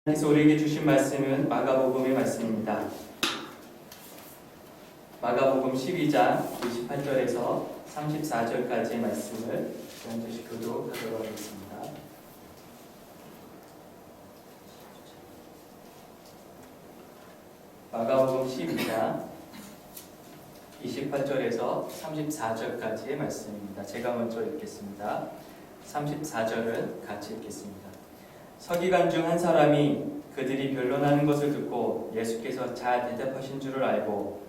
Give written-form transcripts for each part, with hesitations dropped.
하나님께서 우리에게 주신 말씀은 마가복음의 말씀입니다. 마가복음 12장 28절에서 34절까지의 말씀을 한 절씩 교독하도록 하겠습니다. 마가복음 12장 28절에서 34절까지의 말씀입니다. 제가 먼저 읽겠습니다. 34절은 같이 읽겠습니다. 서기관 중 한 사람이 그들이 변론하는 것을 듣고 예수께서 잘 대답하신 줄을 알고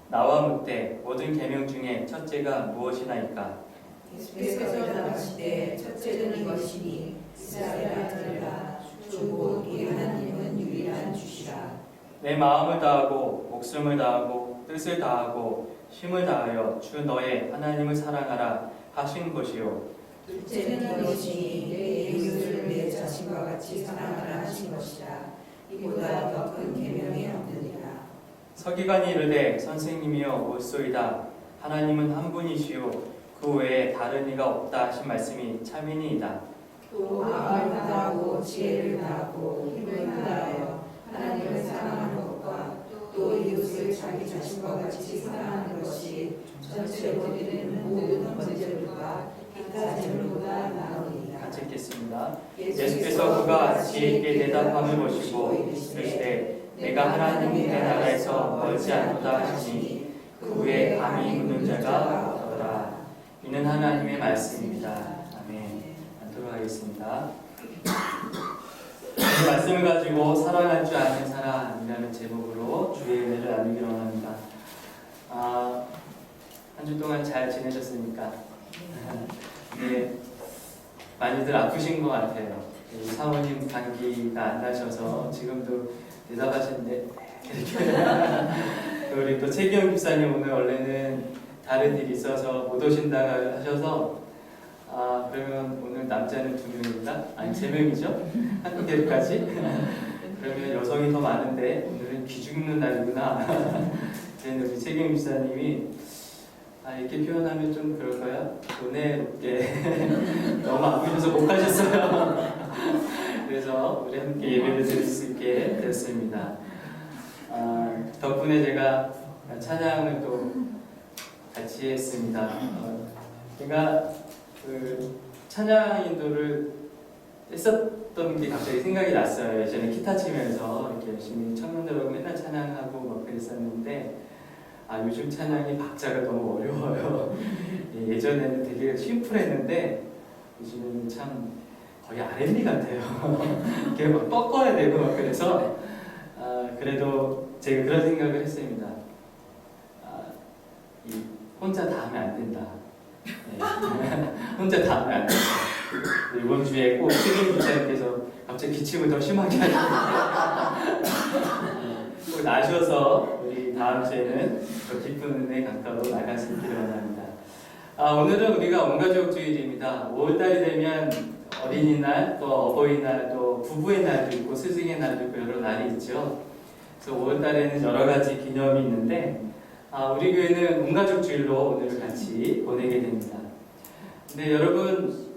나와 묻되 모든 계명 중에 첫째가 무엇이나이까? 예수께서 대답하시되 첫째는 이것이니 이스라엘아 들으라 주 우리 하나님은 유일한 주시라. 내 마음을 다하고 목숨을 다하고 뜻을 다하고 힘을 다하여 주 너의 하나님을 사랑하라 하신 것이요. 둘째는 이것이니 내 이웃을 내 자신과 같이 사랑하라 하신 것이라. 이보다 더 큰 계명이 없느니라. 서기관이 이르되 선생님이여 옳소이다. 하나님은 한 분이시요 그 외에 다른 이가 없다 하신 말씀이 참이니이다. 또 마음을 다하고 지혜를 다하고 힘을 다하여 하나님을 사랑하는 것과 또 이웃을 자기 자신과 같이 사랑하는 것이 전체로 드리는 모든 번제물과 기타 제물보다 나으니라. 같이 읽겠습니다. 예수께서 그가 지혜 있게 대답함을 보시고 이르시되 내가 하나님의 나라에서 멀지 않도다 하시니 그 후에 감히 묻는 자가 없더라. 이는 하나님의 말씀입니다. 아멘. 앉도록 하겠습니다. 이 말씀을 가지고 사랑할 줄 아는 사람이라는 제목으로 주의 은혜를 나누기로 합니다. 한 주 동안 잘 지내셨습니까? 네, 많이들 아프신 것 같아요. 사모님 감기가 안 나셔서 지금도 대답하시는데 이렇게 우리 또 최기영 집사님 오늘 원래는 다른 일이 있어서 못 오신다고 하셔서 그러면 오늘 남자는 2명입니다. 아니 3명이죠? 한국 대륙까지? 그러면 여성이 더 많은데 오늘은 기 죽는 날이구나. 우리 최기영 집사님이 이렇게 표현하면 좀 그럴까요? 은혜롭게 너무 아프셔서 못 가셨어요. 그래서 우리 함께 예배를 드릴 수 있게 됐습니다. 덕분에 제가 찬양을 또 같이 했습니다. 제가 그 찬양 인도를 했었던 게 갑자기 생각이 났어요. 예전에 기타 치면서 이렇게 열심히 청년들하고 맨날 찬양하고 막 그랬었는데 요즘 찬양이 박자가 너무 어려워요. 예전에는 되게 심플했는데 요즘은 참 거의 R&B 같아요. 이렇게 막 꺾어야 되고 막 그래서 그래도 제가 그런 생각을 했습니다. 혼자 다 하면 안 된다. 네. 혼자 다 하면 안 된다. 이번 주에 꼭 최경 기자님께서 갑자기 기침을 더 심하게 하시는데 꼭 나셔서 우리 다음 주에는 더 깊은 은혜 강가로 나갈 수 있기를 원합니다. 오늘은 우리가 온가족 주일입니다. 5월달이 되면 어린이날, 또 어버이날, 또 부부의 날도 있고 스승의 날도 있고 여러 날이 있죠. 그래서 5월달에는 여러 가지 기념이 있는데 우리 교회는 온가족 주일로 오늘 같이 보내게 됩니다. 근데 여러분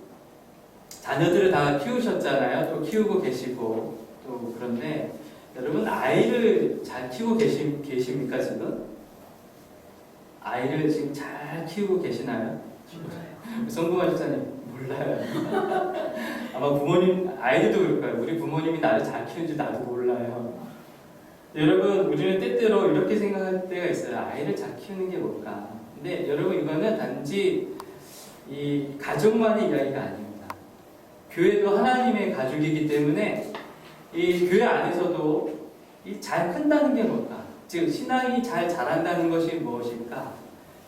자녀들을 다 키우셨잖아요. 또 키우고 계시고 또 그런데 여러분 아이를 잘 키우고 계십니까 지금? 아이를 지금 잘 키우고 계시나요? 성부만 집사님 몰라요. 아마 부모님 아이들도 그럴 거예요. 우리 부모님이 나를 잘 키운지 나도 몰라요. 여러분 우리는 때때로 이렇게 생각할 때가 있어요. 아이를 잘 키우는 게 뭘까? 근데 여러분 이거는 단지 이 가족만의 이야기가 아닙니다. 교회도 하나님의 가족이기 때문에 이 교회 안에서도 이 잘 큰다는 게 뭘까? 즉 신앙이 잘 자란다는 것이 무엇일까?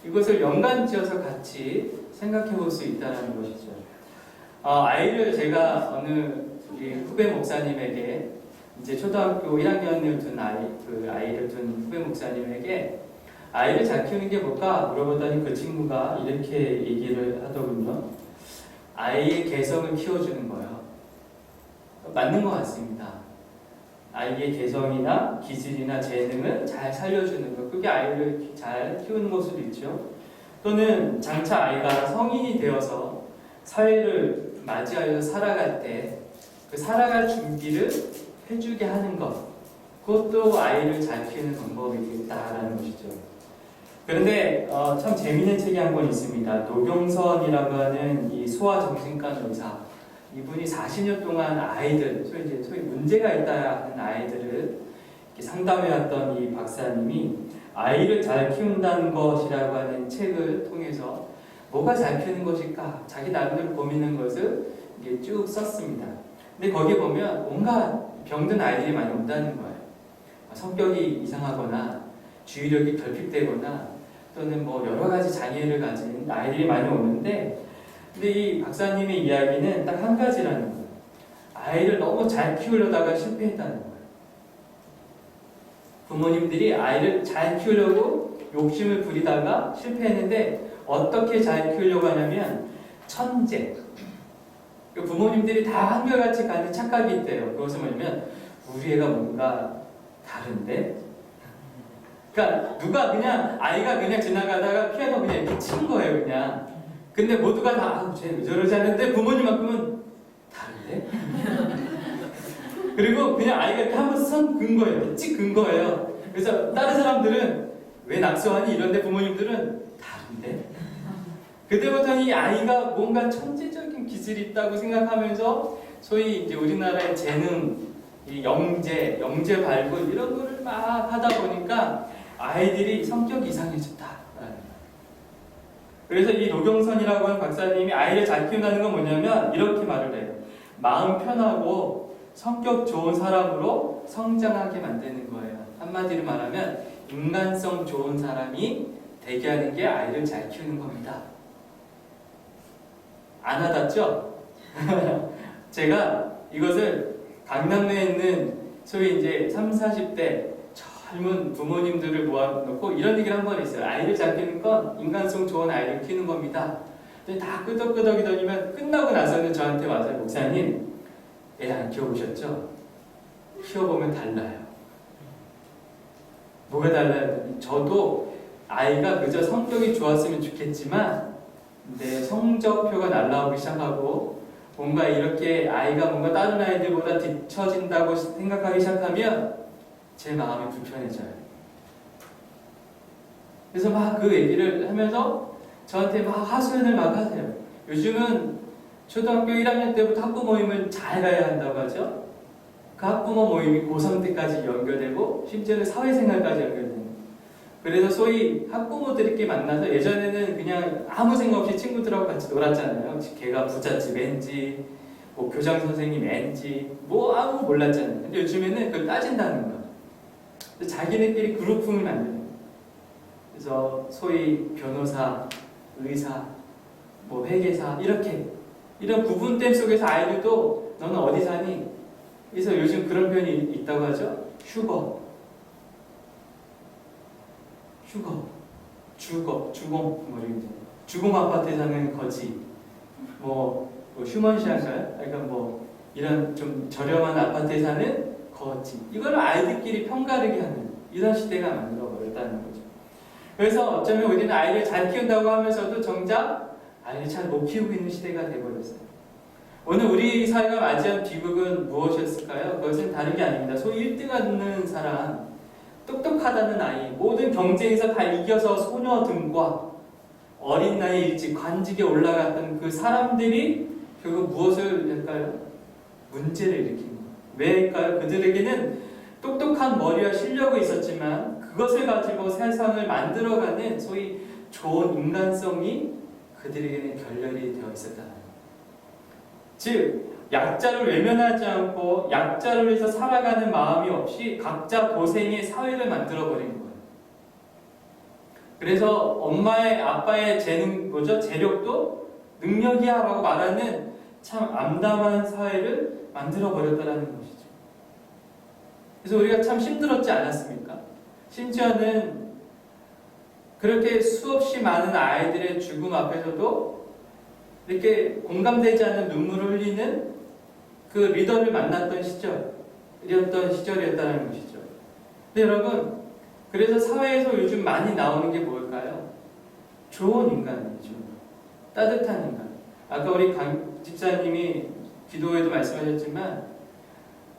이것을 연관지어서 같이 생각해 볼 수 있다는 것이죠. 아이를 제가 어느 우리 후배 목사님에게 이제 초등학교 1학년을 둔 아이를 둔 후배 목사님에게 아이를 잘 키우는 게 뭘까 물어보더니 그 친구가 이렇게 얘기를 하더군요. 아이의 개성을 키워주는 거예요. 맞는 것 같습니다. 아이의 개성이나 기질이나 재능을 잘 살려주는 것, 그게 아이를 잘 키우는 것으로 있죠. 또는 장차 아이가 성인이 되어서 사회를 맞이하여 살아갈 때 그 살아갈 준비를 해주게 하는 것, 그것도 아이를 잘 키우는 방법이겠다라는 것이죠. 그런데 참 재미있는 책이 한 권 있습니다. 노경선이라고 하는 이 소아정신과 의사, 이분이 40년 동안 아이들, 소위 문제가 있다 하는 아이들을 이렇게 상담해왔던 이 박사님이 아이를 잘 키운다는 것이라고 하는 책을 통해서 뭐가 잘 키우는 것일까? 자기 나름대로 고민한 것을 이게 쭉 썼습니다. 근데 거기에 보면 온갖 병든 아이들이 많이 온다는 거예요. 성격이 이상하거나 주의력이 결핍되거나 또는 뭐 여러 가지 장애를 가진 아이들이 많이 오는데, 근데 이 박사님의 이야기는 딱 한 가지라는 거예요. 아이를 너무 잘 키우려다가 실패했다는 거예요. 부모님들이 아이를 잘 키우려고 욕심을 부리다가 실패했는데 어떻게 잘 키우려고 하냐면 천재. 부모님들이 다 한결같이 가는 착각이 있대요. 그것은 뭐냐면 우리 애가 뭔가 다른데? 그러니까 누가 그냥 아이가 그냥 지나가다가 피아노 그냥 이렇게 친 거예요, 그냥. 근데 모두가 다 쟤 왜 저러지 않는데 부모님만큼은 다른데? 그리고 그냥 아이가 이렇게 한번 선 근 거예요. 이렇게 찍 근 거예요. 그래서 다른 사람들은 왜 낙서하니? 이런데 부모님들은 다른데? 그때부터는 이 아이가 뭔가 천재적인 기질이 있다고 생각하면서 소위 이제 우리나라의 재능, 이 영재 발굴 이런 거를 막 하다 보니까 아이들이 성격이 이상해졌다. 그래서 이 노경선이라고 하는 박사님이 아이를 잘 키운다는 건 뭐냐면 이렇게 말을 해요. 마음 편하고 성격 좋은 사람으로 성장하게 만드는 거예요. 한마디로 말하면 인간성 좋은 사람이 되게 하는 게 아이를 잘 키우는 겁니다. 안 와닿죠? 제가 이것을 강남에 있는 소위 이제 30, 40대 젊은 부모님들을 모아놓고 이런 얘기를 한 번 했어요. 아이를 잘 키우는 건 인간성 좋은 아이를 키우는 겁니다. 근데 다 끄덕끄덕이더니만 끝나고 나서는 저한테 와서 목사님, 애 안 키워보셨죠? 키워보면 달라요. 뭐가 달라요? 저도 아이가 그저 성격이 좋았으면 좋겠지만 내 성적표가 날라오기 시작하고 뭔가 이렇게 아이가 뭔가 다른 아이들보다 뒤처진다고 생각하기 시작하면 제 마음이 불편해져요. 그래서 막 그 얘기를 하면서 저한테 막 하소연을 막 하세요. 요즘은 초등학교 1학년 때부터 학부 모임을 잘 가야 한다고 하죠. 그 학부모 모임이 고3 때까지 연결되고 심지어는 사회생활까지 연결되는. 그래서 소위 학부모들끼리 만나서 예전에는 그냥 아무 생각 없이 친구들하고 같이 놀았잖아요. 걔가 부잣집 앤지, 뭐 교장 선생님 앤지, 뭐 아무 몰랐잖아요. 근데 요즘에는 그걸 따진다는 거예요. 자기네끼리 그룹품을 만드는 거예요. 그래서 소위 변호사, 의사, 뭐 회계사 이렇게 이런 구분됨 속에서 아이들도 너는 어디 사니? 그래서 요즘 그런 표현이 있다고 하죠. 휴거, 주공, 주공 아파트에 사는 거지. 뭐 휴먼시아인가요? 그러니까 뭐 이런 좀 저렴한 아파트에 사는 거지. 이걸 아이들끼리 편가르기 하는 이런 시대가 만들어버렸다는 거죠. 그래서 어쩌면 우리는 아이를 잘 키운다고 하면서도 정작 아이를 잘 못 키우고 있는 시대가 되어버렸어요. 오늘 우리 사회가 맞이한 비극은 무엇이었을까요? 그것은 다른 게 아닙니다. 소위 1등하는 사람, 똑똑하다는 아이, 모든 경쟁에서 다 이겨서 소녀등과 어린 나이 일찍 관직에 올라갔던 그 사람들이 결국 무엇을 할까요? 문제를 일으킨 거예요. 왜일까요? 그들에게는 똑똑한 머리와 실력이 있었지만 그것을 가지고 세상을 만들어가는 소위 좋은 인간성이 그들에게는 결렬이 되어 있었다는 거예요. 즉 약자를 외면하지 않고 약자를 위해서 살아가는 마음이 없이 각자 고생의 사회를 만들어버린 거예요. 그래서 엄마의 아빠의 재력도 능력이야 라고 말하는 참 암담한 사회를 만들어버렸다는 것이죠. 그래서 우리가 참 힘들었지 않았습니까? 심지어는 그렇게 수없이 많은 아이들의 죽음 앞에서도 이렇게 공감되지 않는 눈물을 흘리는 그 리더를 만났던 시절이었다는 것이죠. 근데 여러분, 그래서 사회에서 요즘 많이 나오는 게 뭘까요? 좋은 인간이죠. 따뜻한 인간. 아까 우리 강 집사님이 기도에도 말씀하셨지만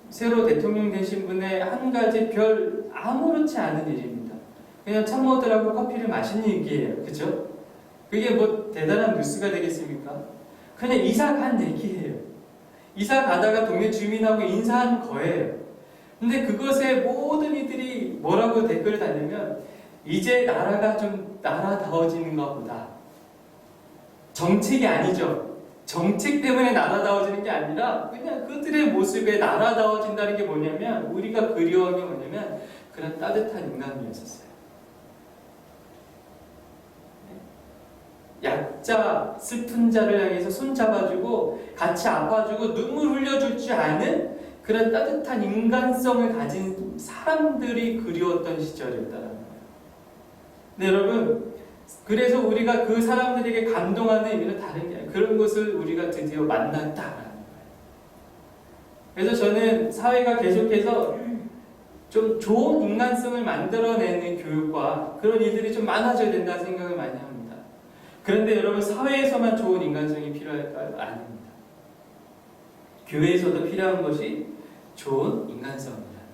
새로 대통령 되신 분의 한 가지 별 아무렇지 않은 일입니다. 그냥 참모들하고 커피를 마시는 얘기예요. 그죠? 그게 뭐 대단한 뉴스가 되겠습니까? 그냥 이사 간 얘기예요. 이사 가다가 동네 주민하고 인사한 거예요. 근데 그것에 모든 이들이 뭐라고 댓글을 달냐면 이제 나라가 좀 나라다워지는가 보다. 정책이 아니죠. 정책 때문에 나라다워지는 게 아니라 그냥 그들의 모습에 나라다워진다는 게 뭐냐면 우리가 그리워한 게 뭐냐면 그런 따뜻한 인간이었었어요. 약자, 슬픈 자를 향해서 손 잡아주고 같이 아파주고 눈물 흘려줄 줄 아는 그런 따뜻한 인간성을 가진 사람들이 그리웠던 시절이었다는 거예요. 네, 여러분, 그래서 우리가 그 사람들에게 감동하는 의미는 다른 게 아니에요. 그런 것을 우리가 드디어 만났다라는 거예요. 그래서 저는 사회가 계속해서 좀 좋은 인간성을 만들어내는 교육과 그런 일들이 좀 많아져야 된다는 생각을 많이 합니다. 그런데 여러분, 사회에서만 좋은 인간성이 필요할까요? 아닙니다. 교회에서도 필요한 것이 좋은 인간성이라는 거예요.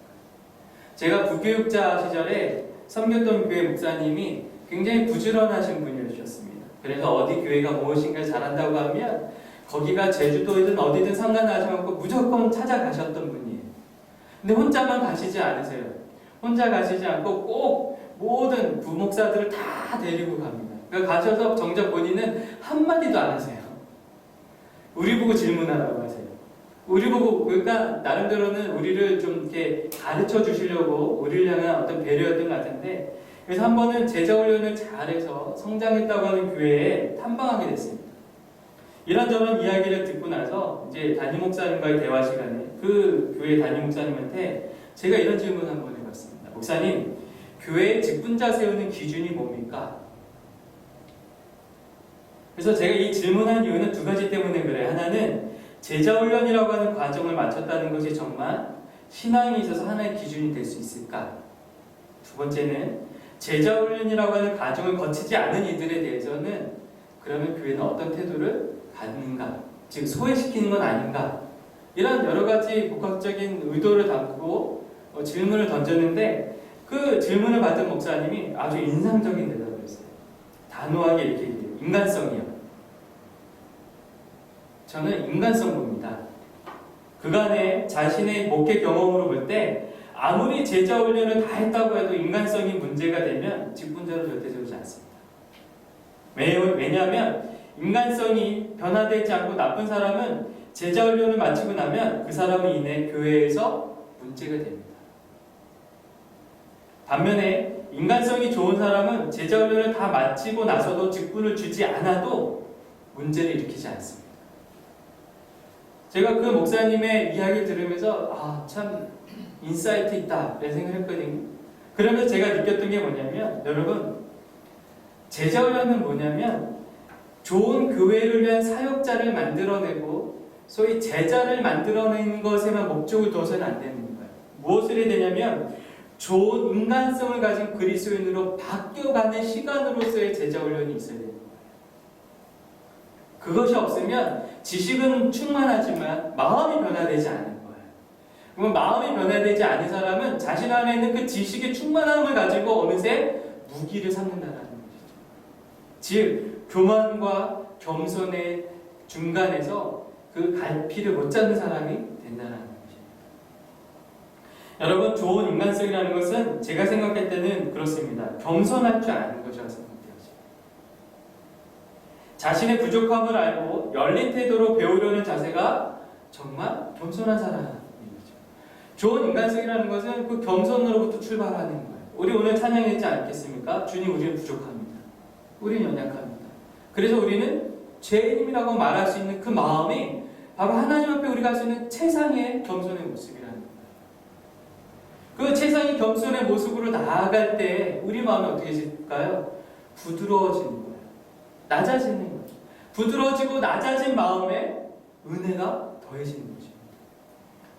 제가 부교육자 시절에 섬겼던 교회 목사님이 굉장히 부지런하신 분이셨습니다. 그래서 어디 교회가 무엇인가 잘한다고 하면 거기가 제주도이든 어디든 상관하지 않고 무조건 찾아가셨던 분이에요. 근데 혼자만 가시지 않으세요. 혼자 가시지 않고 꼭 모든 부목사들을 다 데리고 갑니다. 그러니까 가셔서 정작 본인은 한마디도 안 하세요. 우리 보고 질문하라고 하세요. 우리 보고, 그러니까 나름대로는 우리를 좀 이렇게 가르쳐 주시려고 우리를 향한 어떤 배려였던 것 같은데, 그래서 한 번은 제자훈련을 잘해서 성장했다고 하는 교회에 탐방하게 됐습니다. 이런저런 이야기를 듣고 나서 이제 담임 목사님과의 대화 시간에 그 교회 담임 목사님한테 제가 이런 질문 한번 해봤습니다. 목사님, 교회에 직분자 세우는 기준이 뭡니까? 그래서 제가 이 질문한 이유는 두 가지 때문에 그래요. 하나는 제자훈련이라고 하는 과정을 마쳤다는 것이 정말 신앙에 있어서 하나의 기준이 될 수 있을까? 두 번째는 제자훈련이라고 하는 과정을 거치지 않은 이들에 대해서는 그러면 교회는 어떤 태도를 갖는가? 즉 소외시키는 건 아닌가? 이런 여러 가지 복합적인 의도를 담고 질문을 던졌는데 그 질문을 받은 목사님이 아주 인상적인 대답을 했어요. 단호하게 이렇게 얘기해요. 인간성이요. 저는 인간성 봅니다. 그간의 자신의 목회 경험으로 볼 때 아무리 제자훈련을 다 했다고 해도 인간성이 문제가 되면 직분자로 절대 세우지 않습니다. 왜냐하면 인간성이 변화되지 않고 나쁜 사람은 제자훈련을 마치고 나면 그 사람은 이내 교회에서 문제가 됩니다. 반면에 인간성이 좋은 사람은 제자훈련을 다 마치고 나서도 직분을 주지 않아도 문제를 일으키지 않습니다. 제가 그 목사님의 이야기를 들으면서 참 인사이트 있다 이런 생각을 했거든요. 그러면서 제가 느꼈던 게 뭐냐면 여러분, 제자훈련은 뭐냐면 좋은 교회를 위한 사역자를 만들어내고 소위 제자를 만들어내는 것에만 목적을 둬서는 안 되는 거예요. 무엇을 해야 되냐면 좋은 인간성을 가진 그리스도인으로 바뀌어가는 시간으로서의 제자훈련이 있어야 돼요. 그것이 없으면 지식은 충만하지만 마음이 변화되지 않는 거예요. 그러면 마음이 변화되지 않은 사람은 자신 안에 있는 그 지식의 충만함을 가지고 어느새 무기를 삼는다는 것이죠. 즉 교만과 겸손의 중간에서 그 갈피를 못 잡는 사람이 된다는 것입니다. 여러분, 좋은 인간성이라는 것은 제가 생각할 때는 그렇습니다. 겸손할 줄 아는 것이라고 생각해요. 자신의 부족함을 알고 열린 태도로 배우려는 자세가 정말 겸손한 사람인 거죠. 좋은 인간성이라는 것은 그 겸손으로부터 출발하는 거예요. 우리 오늘 찬양했지 않겠습니까? 주님, 우리는 부족합니다. 우리는 연약합니다. 그래서 우리는 죄인임이라고 말할 수 있는 그 마음이 바로 하나님 앞에 우리가 할 수 있는 최상의 겸손의 모습이라는 거예요. 그 최상의 겸손의 모습으로 나아갈 때 우리 마음이 어떻게 될까요? 부드러워지는 거예요. 낮아지는 거예요. 부드러워지고 낮아진 마음에 은혜가 더해지는 것입니다.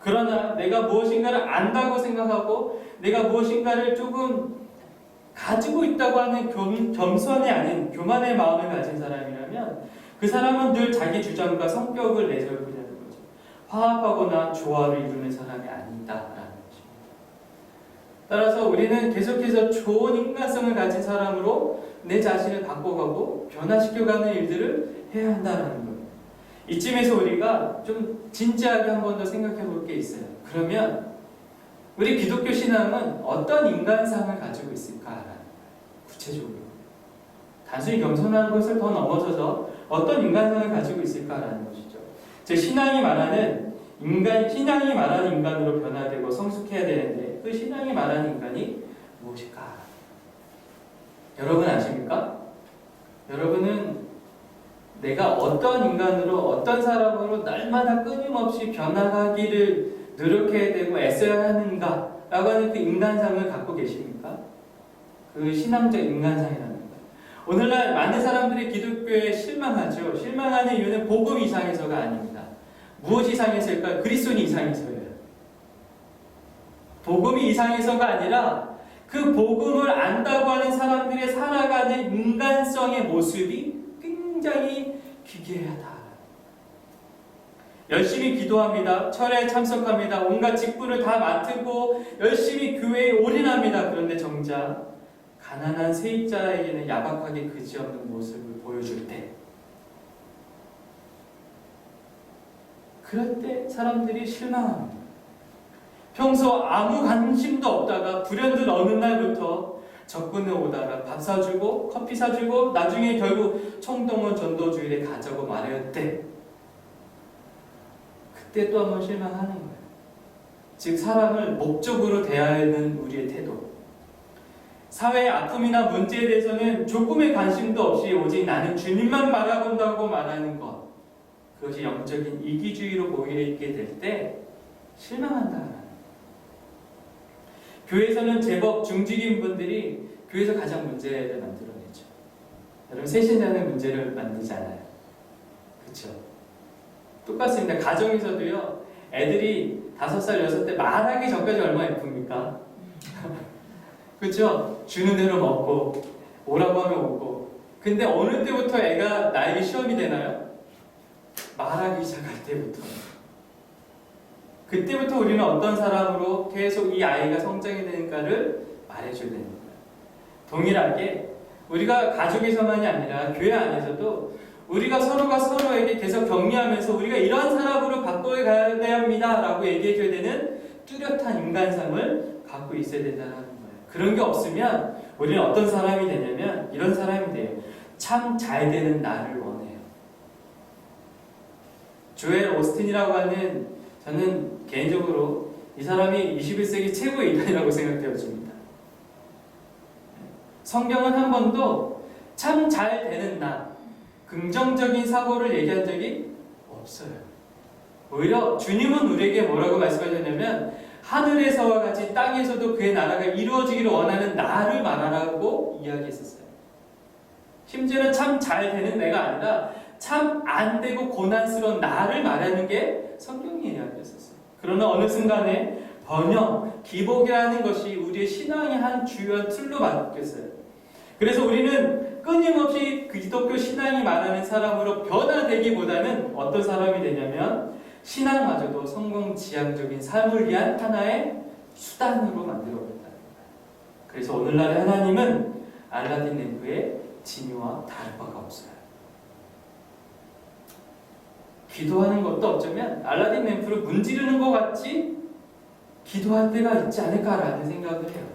그러나 내가 무엇인가를 안다고 생각하고 내가 무엇인가를 조금 가지고 있다고 하는 겸손이 아닌 교만의 마음을 가진 사람이라면 그 사람은 늘 자기 주장과 성격을 내세울 뿐이라는 거죠. 화합하거나 조화를 이루는 사람이 아니다라는 것입니다. 따라서 우리는 계속해서 좋은 인간성을 가진 사람으로 내 자신을 바꿔가고 변화시켜가는 일들을 해야 한다는 거예요. 이쯤에서 우리가 좀 진지하게 한 번 더 생각해 볼 게 있어요. 그러면 우리 기독교 신앙은 어떤 인간상을 가지고 있을까라는 거예요. 구체적으로. 단순히 겸손한 것을 더 넘어서서 어떤 인간상을 가지고 있을까라는 것이죠. 즉 신앙이 말하는 인간으로 변화되고 성숙해야 되는데 그 신앙이 말하는 인간이 무엇일까? 여러분 아십니까? 여러분은 내가 어떤 인간으로 어떤 사람으로 날마다 끊임없이 변화하기를 노력해야 되고 애써야 하는가 라고 하는 그 인간상을 갖고 계십니까? 그 신앙적 인간상이라는 거예요. 오늘날 많은 사람들이 기독교에 실망하죠. 실망하는 이유는 복음 이상에서가 아닙니다. 무엇이 이상해서일까요? 그리스도인이 이상해서예요. 복음이 이상해서가 아니라 그 복음을 안다고 하는 사람들의 살아가는 인간성의 모습이 굉장히 기괴하다. 열심히 기도합니다. 철회에 참석합니다. 온갖 직분을 다 맡고 열심히 교회에 올인합니다. 그런데 정작 가난한 세입자에게는 야박하게 그지없는 모습을 보여줄 때, 그럴 때 사람들이 실망합니다. 평소 아무 관심도 없다가 불현듯 어느 날부터 접근해 오다가 밥 사주고 커피 사주고 나중에 결국 총동원 전도주일에 가자고 말했대. 그때 또 한 번 실망하는 거예요. 즉 사람을 목적으로 대하는 우리의 태도. 사회의 아픔이나 문제에 대해서는 조금의 관심도 없이 오직 나는 주님만 바라본다고 말하는 것. 그것이 영적인 이기주의로 보이게 될 때 실망한다. 교회에서는 제법 중직인 분들이 교회에서 가장 문제를 만들어내죠. 여러분 새신자는 문제를 만들지 않아요. 그렇죠? 똑같습니다. 가정에서도요. 애들이 5살, 6살 말하기 전까지 얼마나 예쁩니까? 그렇죠? 주는 대로 먹고 오라고 하면 오고. 근데 어느 때부터 애가 나에게 시험이 되나요? 말하기 시작할 때부터. 그때부터 우리는 어떤 사람으로 계속 이 아이가 성장이 되는가를 말해줘야 되는 거예요. 동일하게 우리가 가족에서만이 아니라 교회 안에서도 우리가 서로가 서로에게 계속 격려하면서 우리가 이런 사람으로 바꿔가야 합니다 라고 얘기해줘야 되는 뚜렷한 인간상을 갖고 있어야 된다는 거예요. 그런 게 없으면 우리는 어떤 사람이 되냐면 이런 사람이 돼요. 참 잘 되는 나를 원해요. 조엘 오스틴이라고 하는, 저는 개인적으로 이 사람이 21세기 최고의 인간이라고 생각되어집니다. 성경은 한 번도 참 잘 되는 나, 긍정적인 사고를 얘기한 적이 없어요. 오히려 주님은 우리에게 뭐라고 말씀하셨냐면 하늘에서와 같이 땅에서도 그의 나라가 이루어지기를 원하는 나를 말하라고 이야기했었어요. 심지어는 참 잘 되는 내가 아니라 참 안 되고 고난스러운 나를 말하는 게 성경의 이야기였었어요. 그러나 어느 순간에 번영, 기복이라는 것이 우리의 신앙의 한 주요한 틀로 바뀌었어요. 그래서 우리는 끊임없이 기독교 신앙이 말하는 사람으로 변화되기보다는 어떤 사람이 되냐면 신앙마저도 성공지향적인 삶을 위한 하나의 수단으로 만들어버렸다는 거예요. 그래서 오늘날의 하나님은 알라딘 램프의 진유와 다를 바가 없어요. 기도하는 것도 어쩌면 알라딘 램프를 문지르는 것 같이 기도할 때가 있지 않을까라는 생각을 해요.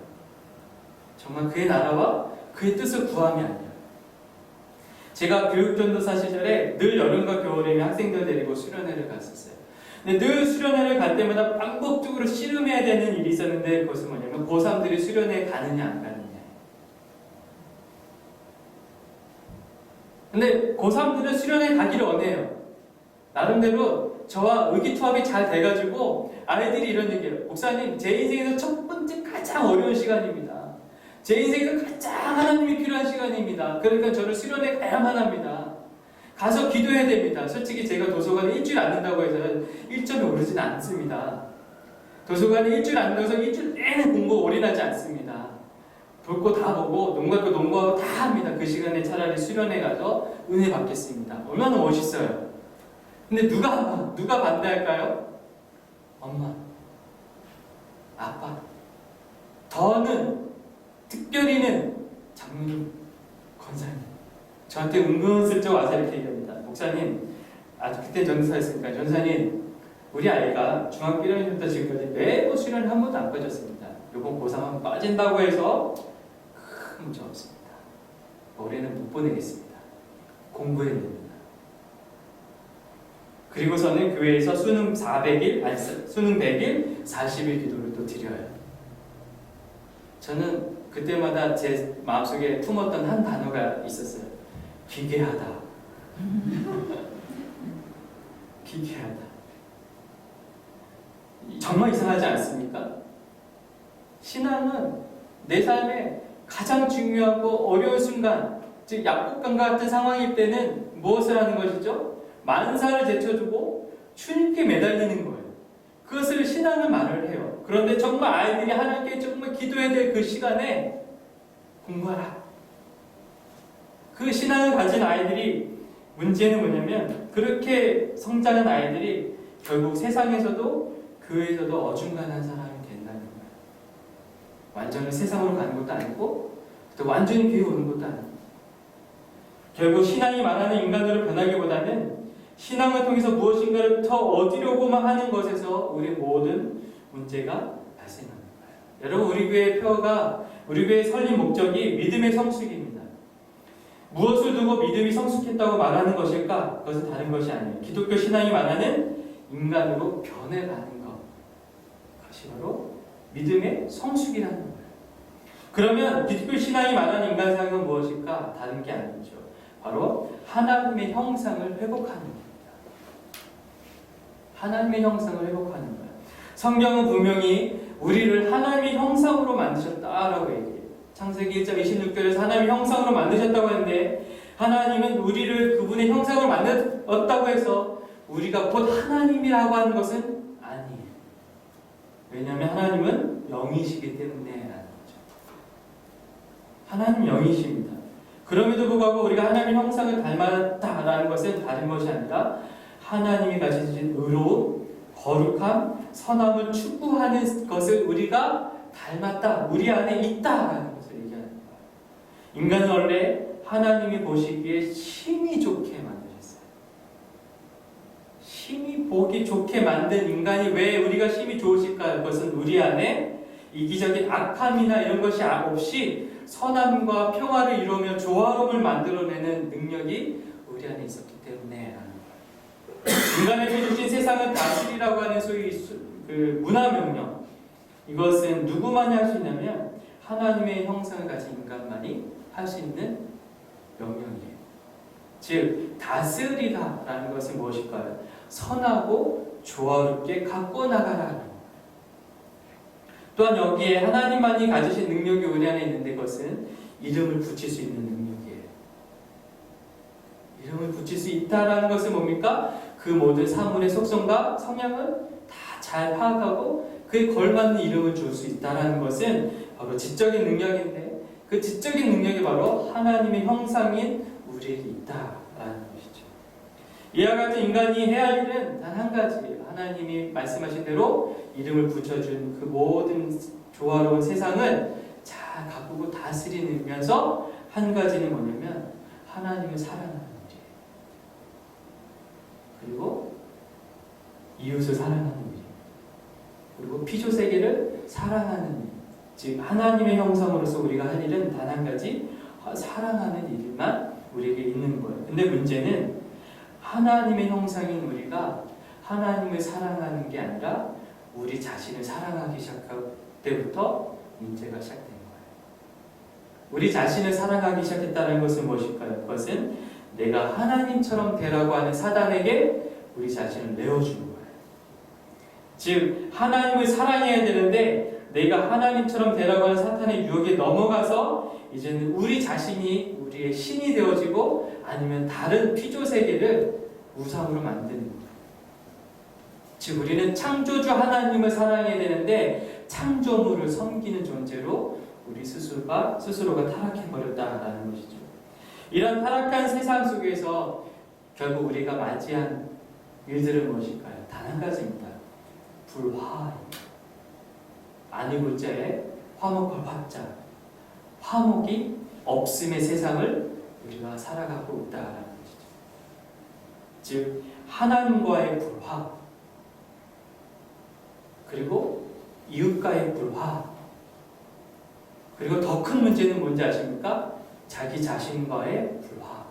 정말 그의 나라와 그의 뜻을 구함이 아니에요. 제가 교육전도사 시절에 늘 여름과 겨울이면 학생들 데리고 수련회를 갔었어요. 근데 늘 수련회를 갈 때마다 반복적으로 씨름해야 되는 일이 있었는데 그것은 뭐냐면 고3들이 수련회에 가느냐 안 가느냐. 근데 고3들은 수련회에 가기를 원해요. 나름대로 저와 의기투합이 잘 돼가지고 아이들이 이런 얘기해요. 목사님, 제 인생에서 첫 번째 가장 어려운 시간입니다. 제 인생에서 가장 하나님이 필요한 시간입니다. 그러니까 저를 수련회 가야만 합니다. 가서 기도해야 됩니다. 솔직히 제가 도서관에 일주일 앉는다고 해서 1점이 오르진 않습니다. 도서관에 일주일 앉는다고 해서 일주일 내내 공부 올인하지 않습니다. 볼 거 다 보고 농구할 거 농구하고 다 합니다. 그 시간에 차라리 수련회 가서 은혜 받겠습니다. 얼마나 멋있어요. 근데 누가 반대할까요? 엄마, 아빠, 더는 특별히는 장로님, 권사님. 저한테 은근슬쩍 와서 이렇게 얘기합니다. 목사님, 아주 그때 전사였으니까 전사님, 우리 아이가 중학교 1학년부터 지금까지 매번 수련을 한 번도 안 빠졌습니다. 요번 고3 한번 빠진다고 해서 큰 문제 없습니다. 올해는 못 보내겠습니다. 공부해야 됩니다. 그리고서는 교회에서 수능 400일, 아니 수능 100일, 40일 기도를 또 드려요. 저는 그때마다 제 마음속에 품었던 한 단어가 있었어요. 기괴하다. 기괴하다. 정말 이상하지 않습니까? 신앙은 내 삶에 가장 중요하고 어려운 순간, 즉 약국강과 같은 상황일 때는 무엇을 하는 것이죠? 만사를 제쳐두고 주님께 매달리는 거예요. 그것을 신앙을 말을 해요. 그런데 정말 아이들이 하나님께 정말 기도해야 될 그 시간에 공부하라. 그 신앙을 가진 아이들이, 문제는 뭐냐면 그렇게 성장한 아이들이 결국 세상에서도 교회에서도 어중간한 사람이 된다는 거예요. 완전히 세상으로 가는 것도 아니고 또 완전히 교회 오는 것도 아니고, 결국 신앙이 말하는 인간으로 변하기보다는 신앙을 통해서 무엇인가를 더 얻으려고만 하는 것에서 우리 모든 문제가 발생하는 거예요. 여러분, 우리 교회의 표어가, 우리 교회의 설립 목적이 믿음의 성숙입니다. 무엇을 두고 믿음이 성숙했다고 말하는 것일까? 그것은 다른 것이 아니에요. 기독교 신앙이 말하는 인간으로 변해가는 것, 그것이 바로 믿음의 성숙이라는 거예요. 그러면 기독교 신앙이 말하는 인간상은 무엇일까? 다른 게 아니죠. 바로 하나님의 형상을 회복하는 겁니다. 하나님의 형상을 회복하는 거예요. 성경은 분명히 우리를 하나님의 형상으로 만드셨다라고 얘기해요. 창세기 1장 26절에서 하나님의 형상으로 만드셨다고 하는데, 하나님은 우리를 그분의 형상으로 만들었다고 해서 우리가 곧 하나님이라고 하는 것은 아니에요. 왜냐하면 하나님은 영이시기 때문에 라는 거죠. 하나님 영이십니다. 그럼에도 불구하고 우리가 하나님의 형상을 닮았다라는 것은 다른 것이 아니라 하나님이 가지신 의로움, 거룩함, 선함을 추구하는 것을 우리가 닮았다, 우리 안에 있다라는 것을 얘기하는 거예요. 인간은 원래 하나님이 보시기에 심히 좋게 만드셨어요. 심히 보기 좋게 만든 인간이 왜 우리가 심히 좋으실까요? 그것은 우리 안에 이기적인 악함이나 이런 것이 없이 선함과 평화를 이루며 조화로움을 만들어내는 능력이 우리 안에 있었기 때문에 라는 거예요. 인간에게 주신 세상을 다스리라고 하는 소위 그 문화명령, 이것은 누구만이 할 수 있냐면 하나님의 형상을 가진 인간만이 할 수 있는 명령이에요. 즉 다스리라 라는 것은 무엇일까요? 선하고 조화롭게 갖고 나가라는 거예요. 또한 여기에 하나님만이 가지신 능력이 우리 안에 있는데, 그것은 이름을 붙일 수 있는 능력이에요. 이름을 붙일 수 있다라는 것은 뭡니까? 그 모든 사물의 속성과 성향을 다 잘 파악하고 그에 걸맞는 이름을 줄 수 있다라는 것은 바로 지적인 능력인데, 그 지적인 능력이 바로 하나님의 형상인 우리에게 있다라는 것이죠. 이와 같은 인간이 해야 할 일은 단 한 가지예요. 하나님이 말씀하신 대로 이름을 붙여준 그 모든 조화로운 세상을 잘 가꾸고 다스리면서 한 가지는 뭐냐면 하나님을 사랑하는 일이에요. 그리고 이웃을 사랑하는 일이에요. 그리고 피조세계를 사랑하는 일. 즉 하나님의 형상으로서 우리가 할 일은 단 한 가지, 사랑하는 일만 우리에게 있는 거예요. 근데 문제는 하나님의 형상인 우리가 하나님을 사랑하는 게 아니라 우리 자신을 사랑하기 시작할 때부터 문제가 시작된 거예요. 우리 자신을 사랑하기 시작했다는 것은 무엇일까요? 그것은 내가 하나님처럼 되라고 하는 사단에게 우리 자신을 내어주는 거예요. 즉 하나님을 사랑해야 되는데 내가 하나님처럼 되라고 하는 사탄의 유혹에 넘어가서 이제는 우리 자신이 우리의 신이 되어지고 아니면 다른 피조세계를 우상으로 만드는 거예요. 즉 우리는 창조주 하나님을 사랑해야 되는데 창조물을 섬기는 존재로 우리 스스로가 타락해버렸다라는 것이죠. 이런 타락한 세상 속에서 결국 우리가 맞이한 일들은 무엇일까요? 단 한 가지입니다. 불화. 아니고자에 화목할 화자. 화목이 없음의 세상을 우리가 살아가고 있다라는 것이죠. 즉 하나님과의 불화, 그리고 이웃과의 불화, 그리고 더 큰 문제는 뭔지 아십니까? 자기 자신과의 불화.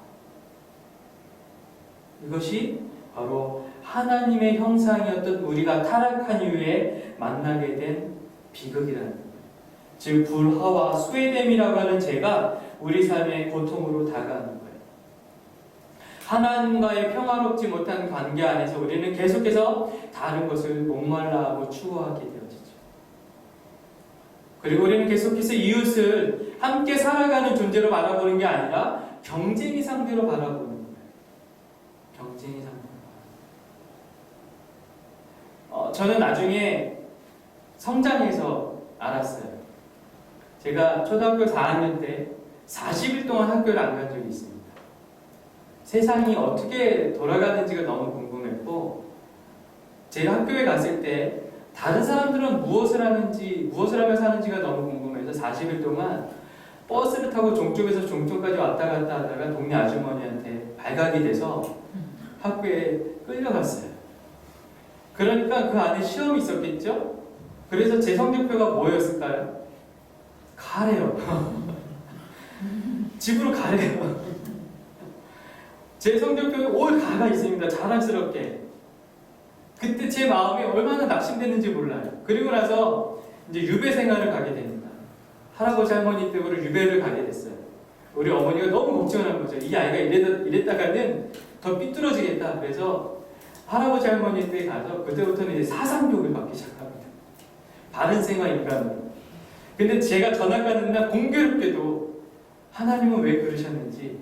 이것이 바로 하나님의 형상이었던 우리가 타락한 이후에 만나게 된 비극이라는 거예요. 즉 불화와 소외됨이라고 하는 죄가 우리 삶의 고통으로 다가가는 거예요. 하나님과의 평화롭지 못한 관계 안에서 우리는 계속해서 다른 것을 목말라하고 추구하게 되어지죠. 그리고 우리는 계속해서 이웃을 함께 살아가는 존재로 바라보는 게 아니라 경쟁이 상대로 바라보는 거예요. 경쟁이 상대로 바라보는. 저는 나중에 성장해서 알았어요. 제가 초등학교 4학년 때 40일 동안 학교를 안 간 적이 있습니다. 세상이 어떻게 돌아가는지가 너무 궁금했고, 제가 학교에 갔을 때 다른 사람들은 무엇을 하며 사는지가 너무 궁금해서 40일 동안 버스를 타고 종쪽에서 종쪽까지 왔다 갔다 하다가 동네 아주머니한테 발각이 돼서 학교에 끌려갔어요. 그러니까 그 안에 시험이 있었겠죠? 그래서 제 성적표가 뭐였을까요? 가래요. 집으로 가래요. 제 성적표에 올 가가 있습니다. 자랑스럽게. 그때 제 마음이 얼마나 낙심됐는지 몰라요. 그리고 나서 이제 유배 생활을 가게 됩니다. 할아버지 할머니 때문에 유배를 가게 됐어요. 우리 어머니가 너무 걱정하는 거죠. 이 아이가 이랬다가는 더 삐뚤어지겠다. 그래서 할아버지 할머니 때 가서 그때부터는 이제 사상교육을 받기 시작합니다. 바른 생활 인간으로. 근데 제가 전학 가는 날 공교롭게도 하나님은 왜 그러셨는지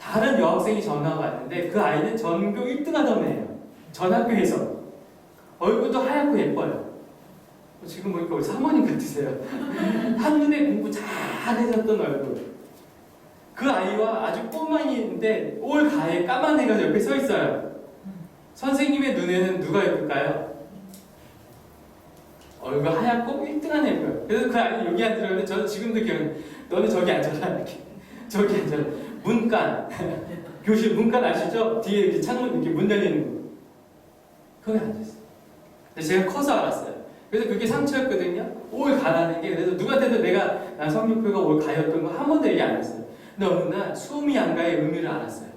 다른 여학생이 전화가 왔는데 그 아이는 전교 1등 하던 애예요. 전 학교에서. 얼굴도 하얗고 예뻐요. 지금 보니까 우리 사모님 같으세요. 한눈에 공부 잘해줬던 얼굴. 그 아이와 아주 꼬마이인데 올 가에 까만 애가 옆에 서 있어요. 선생님의 눈에는 누가 예쁠까요? 얼굴 하얗고 1등한 애고요. 그래서 그 아이는 여기 앉으라는데 저는 지금도 기억해요. 너는 저기 앉아라. 이렇게. 저기 앉아라. 문간. 교실 문간 아시죠? 뒤에 이렇게 창문 이렇게 문 열리는 거. 거기 앉았어요. 근데 제가 커서 알았어요. 그래서 그게 상처였거든요. 올 가라는 게. 그래서 누구한테도 난 성적표가 올 가였던 거 한 번도 얘기 안 했어요. 근데 어느 날 수음이 안 가의 의미를 알았어요.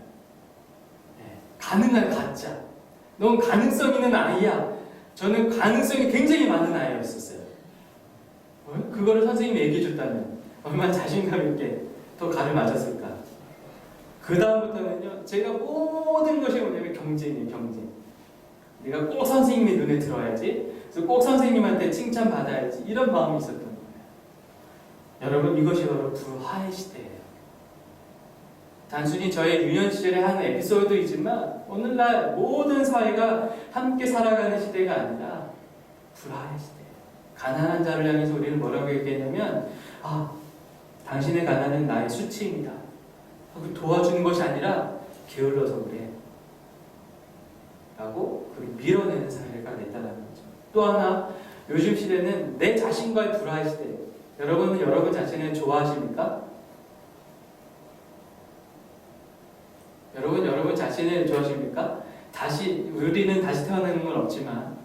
네. 가능한 가짜. 넌 가능성 있는 아이야. 저는 가능성이 굉장히 많은 아이였었어요. 그거를 선생님이 얘기해줬다면 얼마나 자신감 있게 더 가를 맞았을까. 그 다음부터는요, 제가 모든 것이 뭐냐면 경쟁이에요, 경쟁. 내가 꼭 선생님의 눈에 들어야지, 그래서 꼭 선생님한테 칭찬받아야지, 이런 마음이 있었던 거예요. 여러분, 이것이 바로 불화의 시대예요. 단순히 저의 유년 시절의 한 에피소드이지만 오늘날 모든 사회가 함께 살아가는 시대가 아니라 불화의 시대예요. 가난한 자를 향해서 우리는 뭐라고 얘기했냐면, 당신의 가난은 나의 수치입니다. 도와주는 것이 아니라 게을러서 그래 라고 그걸 밀어내는 사회가 됐다는 거죠. 또 하나, 요즘 시대는 내 자신과의 불화의 시대. 여러분은 여러분 자신을 좋아하십니까? 여러분 자신을 좋아하십니까? 우리는 다시 태어나는 건 없지만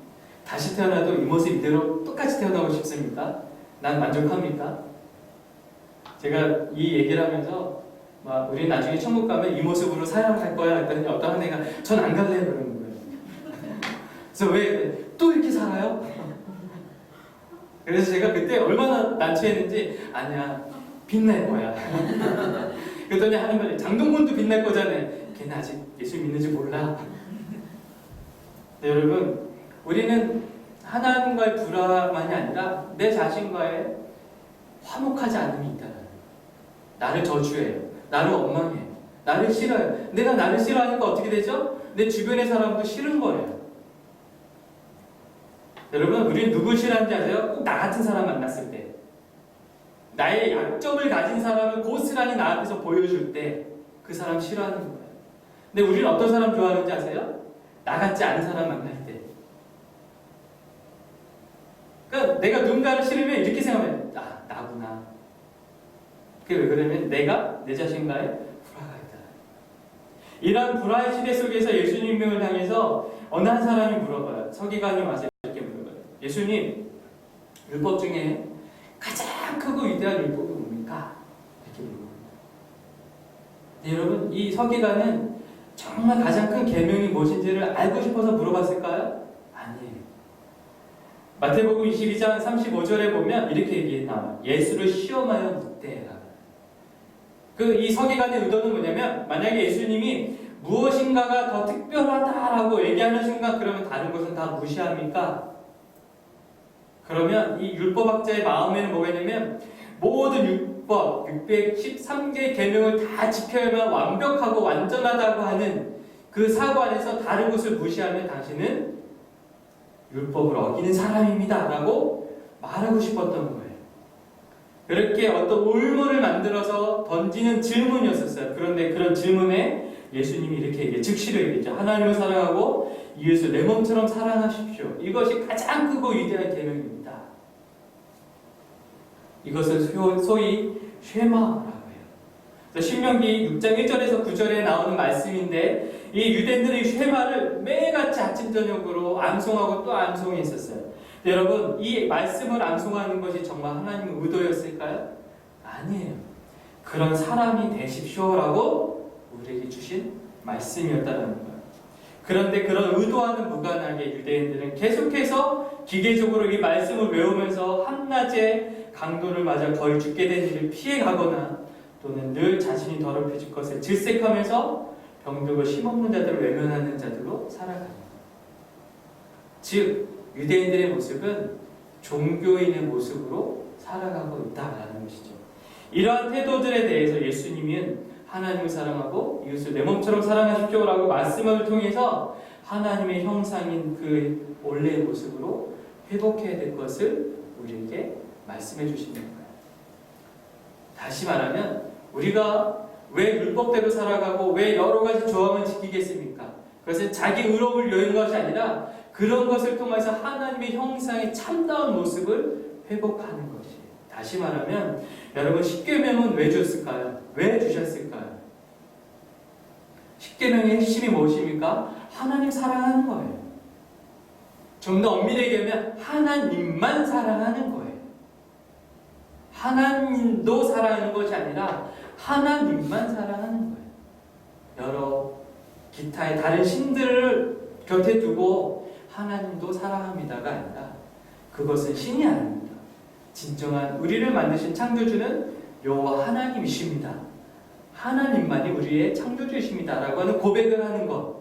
다시 태어나도 이 모습 이대로 똑같이 태어나고 싶습니까? 난 만족합니까? 제가 이 얘기를 하면서 우리 나중에 천국 가면 이 모습으로 살아갈 거야 했더니 어떤 한 애가 전 안 갈래 그러는 거예요. 그래서 왜 또 이렇게 살아요? 그래서 제가 그때 얼마나 난처했는지, 아니야, 빛날 거야. 그랬더니 하는 말이, 장동건도 빛날 거잖아. 걔는 아직 예수 믿는지 몰라. 네, 여러분, 우리는 하나님과의 불화만이 아니라 내 자신과의 화목하지 않음이 있다는 거예요. 나를 저주해요. 나를 원망해요. 나를 싫어요. 내가 나를 싫어하니까 어떻게 되죠? 내 주변의 사람도 싫은 거예요. 여러분, 우리는 누굴 싫어하는지 아세요? 꼭 나 같은 사람 만났을 때. 나의 약점을 가진 사람을 고스란히 나 앞에서 보여줄 때 그 사람 싫어하는 거예요. 근데 우리는 어떤 사람 좋아하는지 아세요? 나 같지 않은 사람 만날 때. 그러니까 내가 누군가를 싫으면 이렇게 생각하면 나구나. 그게 왜 그러냐면 내가 내 자신과의 불화가 있다. 이런 불화의 시대 속에서 예수님을 향해서 어느 한 사람이 물어봐요. 서기관이 와서 이렇게 물어봐요. 예수님, 율법 중에 가장 크고 위대한 율법이 뭡니까? 이렇게 물어봅니다. 네, 여러분, 이 서기관은 정말 가장 큰 계명이 무엇인지를 알고 싶어서 물어봤을까요? 아니에요. 마태복음 22장 35절에 보면 이렇게 얘기해 나와요. 예수를 시험하여 묻되. 이 서기관의 의도는 뭐냐면, 만약에 예수님이 무엇인가가 더 특별하다라고 얘기하는 순간 그러면 다른 것은 다 무시합니까? 그러면 이 율법학자의 마음에는 뭐가 있냐면, 모든 율법 613개의 계명을 다 지켜야만 완벽하고 완전하다고 하는 그 사고 안에서 다른 것을 무시하면 당신은 율법을 어기는 사람입니다 라고 말하고 싶었던 거예요. 그렇게 어떤 올무를 만들어서 던지는 질문이었었어요. 그런데 그런 질문에 예수님이 이렇게 얘기해요. 즉시로 얘기했죠. 하나님을 사랑하고 이웃을 내 몸처럼 사랑하십시오. 이것이 가장 크고 위대한 계명입니다. 이것을 소위 쉐마라고 해요. 신명기 6장 1절에서 9절에 나오는 말씀인데, 이 유대인들이 쉐마를 매일같이 아침 저녁으로 암송하고 또 암송했었어요. 여러분, 이 말씀을 암송하는 것이 정말 하나님의 의도였을까요? 아니에요. 그런 사람이 되십시오라고 우리에게 주신 말씀이었다는 거예요. 그런데 그런 의도와는 무관하게 유대인들은 계속해서 기계적으로 이 말씀을 외우면서 한낮에 강도를 맞아 거의 죽게 된 일을 피해가거나 또는 늘 자신이 더럽혀질 것을 질색하면서 병들고 힘없는 자들을 외면하는 자들로 살아갑니다. 즉, 유대인들의 모습은 종교인의 모습으로 살아가고 있다라는 것이죠. 이러한 태도들에 대해서 예수님은 하나님을 사랑하고 이웃을 내 몸처럼 사랑하십시오라고 말씀을 통해서 하나님의 형상인 그 원래의 모습으로 회복해야 될 것을 우리에게 말씀해 주시는 거예요. 다시 말하면 우리가 왜 율법대로 살아가고 왜 여러 가지 조항을 지키겠습니까? 그것은 자기 의로움을 위한 것이 아니라 그런 것을 통해서 하나님의 형상의 참다운 모습을 회복하는 것이에요. 다시 말하면 여러분, 십계명은 왜 줬을까요? 왜 주셨을까요? 십계명의 핵심이 무엇입니까? 하나님 사랑하는 거예요. 좀 더 엄밀하게 얘기하면 하나님만 사랑하는 거예요. 하나님도 사랑하는 것이 아니라 하나님만 사랑하는 거예요. 여러 기타의 다른 신들을 곁에 두고 하나님도 사랑합니다가 아니라 그것은 신이 아닙니다. 진정한 우리를 만드신 창조주는 여호와 하나님이십니다. 하나님만이 우리의 창조주이십니다 라고 하는 고백을 하는 것.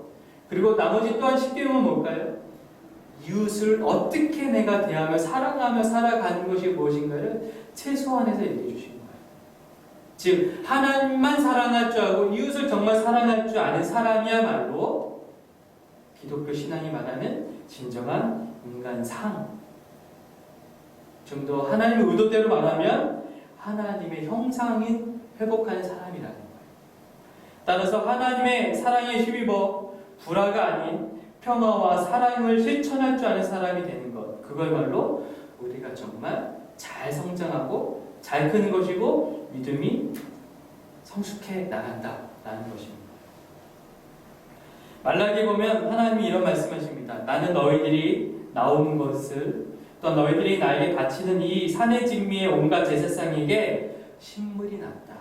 그리고 나머지 또한 십계명은 뭘까요? 이웃을 어떻게 내가 대하며 사랑하며 살아가는 것이 무엇인가를 최소한에서 얘기해 주신 거예요. 즉 하나님만 사랑할 줄 알고 이웃을 정말 사랑할 줄 아는 사람이야말로 기독교 신앙이 말하는 진정한 인간상, 좀 더 하나님의 의도대로 말하면 하나님의 형상인 회복하는 사람이라는 거예요. 따라서 하나님의 사랑에 힘입어 불화가 아닌 평화와 사랑을 실천할 줄 아는 사람이 되는 것, 그걸말로 우리가 정말 잘 성장하고 잘 크는 것이고 믿음이 성숙해 나간다라는 것입니다. 말라기에 보면 하나님이 이런 말씀하십니다. 나는 너희들이 나오는 것을 또 너희들이 나에게 바치는 이 산의 진미의 온갖 제사상에게 신물이 났다.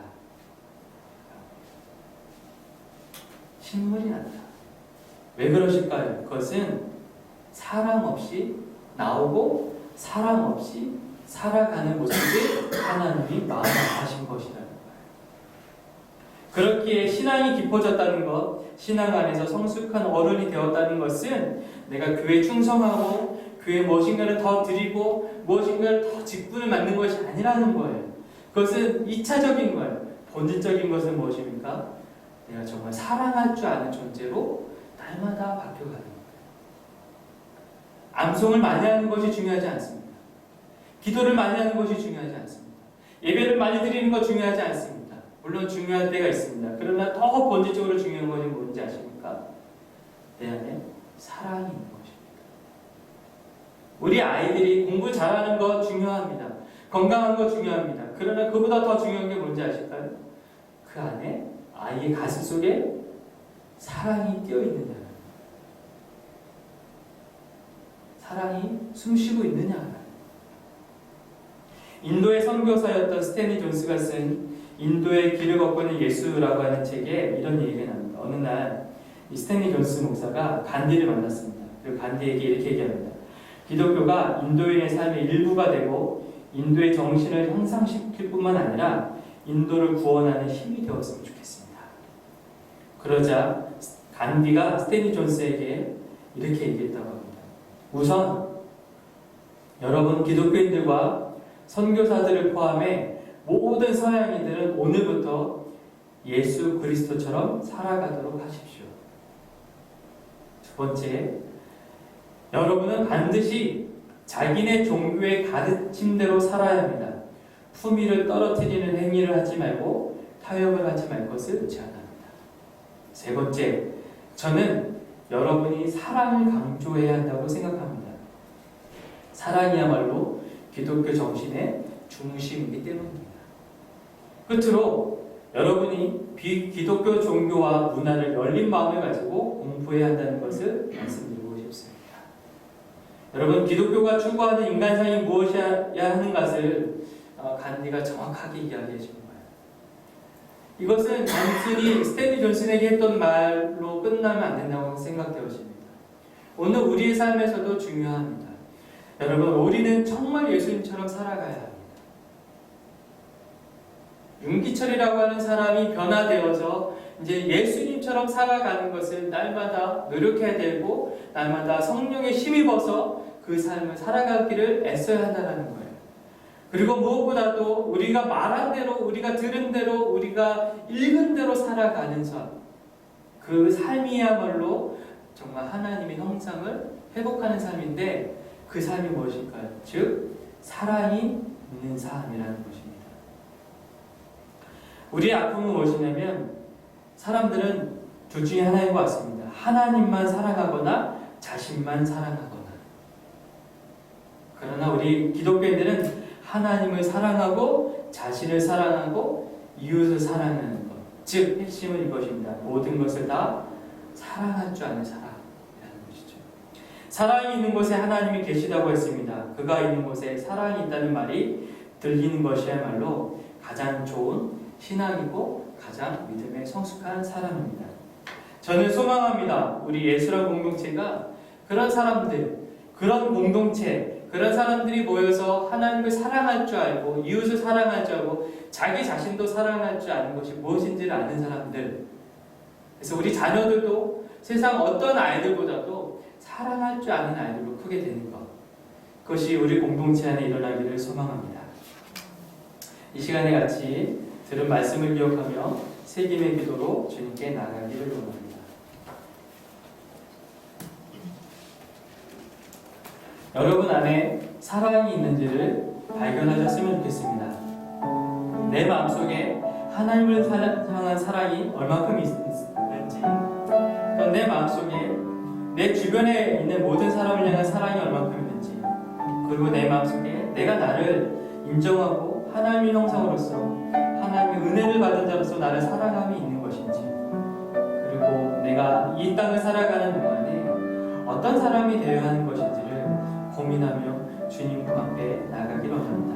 신물이 났다. 왜 그러실까요? 그것은 사랑 없이 나오고 사랑 없이 살아가는 모습을 하나님이 마음하신 것이라는 거예요. 그렇기에 신앙이 깊어졌다는 것, 신앙 안에서 성숙한 어른이 되었다는 것은 내가 교회에 충성하고 교회에 무엇인가를 더 드리고 무엇인가를 더 직분을 맡는 것이 아니라는 거예요. 그것은 2차적인 거예요. 본질적인 것은 무엇입니까? 내가 정말 사랑할 줄 아는 존재로 날마다 바뀌어가는 거예요. 암송을 많이 하는 것이 중요하지 않습니다. 기도를 많이 하는 것이 중요하지 않습니다. 예배를 많이 드리는 것 중요하지 않습니다. 물론 중요할 때가 있습니다. 그러나 더 본질적으로 중요한 것이 뭔지 아십니까? 내 안에 사랑이 있는 것입니다. 우리 아이들이 공부 잘하는 거 중요합니다. 건강한 거 중요합니다. 그러나 그보다 더 중요한 게 뭔지 아실까요? 그 안에 아이의 가슴 속에 사랑이 뛰어 있느냐, 사랑이 숨쉬고 있느냐. 인도의 선교사였던 스탠리 존스가 쓴 인도의 길을 걷고는 예수라고 하는 책에 이런 얘기가 납니다. 어느 날 이 스탠리 존스 목사가 간디를 만났습니다. 그리고 간디에게 이렇게 얘기합니다. 기독교가 인도인의 삶의 일부가 되고 인도의 정신을 향상시킬 뿐만 아니라 인도를 구원하는 힘이 되었으면 좋겠습니다. 그러자 간디가 스탠리 존스에게 이렇게 얘기했다고 합니다. 우선 여러분 기독교인들과 선교사들을 포함해 모든 서양인들은 오늘부터 예수 그리스도처럼 살아가도록 하십시오. 두 번째, 여러분은 반드시 자기네 종교의 가르침대로 살아야 합니다. 품위를 떨어뜨리는 행위를 하지 말고 타협을 하지 말 것을 제안합니다. 세 번째, 저는 여러분이 사랑을 강조해야 한다고 생각합니다. 사랑이야말로 기독교 정신의 중심이기 때문입니다. 끝으로 여러분이 비기독교 종교와 문화를 열린 마음을 가지고 공부해야 한다는 것을 말씀드리고 싶습니다. 여러분, 기독교가 추구하는 인간상이 무엇이어야 하는 것을 간디가 정확하게 이야기해 준 거예요. 이것은 단순히 스탠리 존슨에게 했던 말로 끝나면 안 된다고 생각되어집니다. 오늘 우리의 삶에서도 중요합니다. 여러분, 우리는 정말 예수님처럼 살아가야 합니다. 윤기철이라고 하는 사람이 변화되어서 이제 예수님처럼 살아가는 것을 날마다 노력해야 되고 날마다 성령에 힘입어서 그 삶을 살아가기를 애써야 한다는 거예요. 그리고 무엇보다도 우리가 말한 대로, 우리가 들은 대로, 우리가 읽은 대로 살아가는 삶, 그 삶이야말로 정말 하나님의 형상을 회복하는 삶인데 그 삶이 무엇일까요? 즉 사랑이 있는 삶이라는 것입니다. 우리의 아픔은 무엇이냐면 사람들은 둘 중에 하나인 것 같습니다. 하나님만 사랑하거나 자신만 사랑하거나. 그러나 우리 기독교인들은 하나님을 사랑하고 자신을 사랑하고 이웃을 사랑하는 것. 즉 핵심은 이것입니다. 모든 것을 다 사랑할 줄 아는 사랑이라는 것이죠. 사랑이 있는 곳에 하나님이 계시다고 했습니다. 그가 있는 곳에 사랑이 있다는 말이 들리는 것이야말로 가장 좋은 신앙이고 가장 믿음에 성숙한 사람입니다. 저는 소망합니다. 우리 예수란 공동체가 그런 사람들, 그런 공동체, 그런 사람들이 모여서 하나님을 사랑할 줄 알고 이웃을 사랑할 줄 알고 자기 자신도 사랑할 줄 아는 것이 무엇인지를 아는 사람들. 그래서 우리 자녀들도 세상 어떤 아이들보다도 사랑할 줄 아는 아이들로 크게 되는 것. 그것이 우리 공동체 안에 일어나기를 소망합니다. 이 시간에 같이 들은 말씀을 기억하며 새김의 기도로 주님께 나아가기를 원합니다. 여러분 안에 사랑이 있는지를 발견하셨으면 좋겠습니다. 내 마음속에 하나님을 향한 사랑이 얼마큼 있는지, 또 내 마음속에 내 주변에 있는 모든 사람을 향한 사랑이 얼마큼 있는지, 그리고 내 마음속에 내가 나를 인정하고 하나님의 형상으로서 하나님의 은혜를 받은 자로서 나를 사랑함이 있는 것인지, 그리고 내가 이 땅을 살아가는 동안에 어떤 사람이 되어야 하는 것인지를 고민하며 주님 앞에 나가기를 원합니다.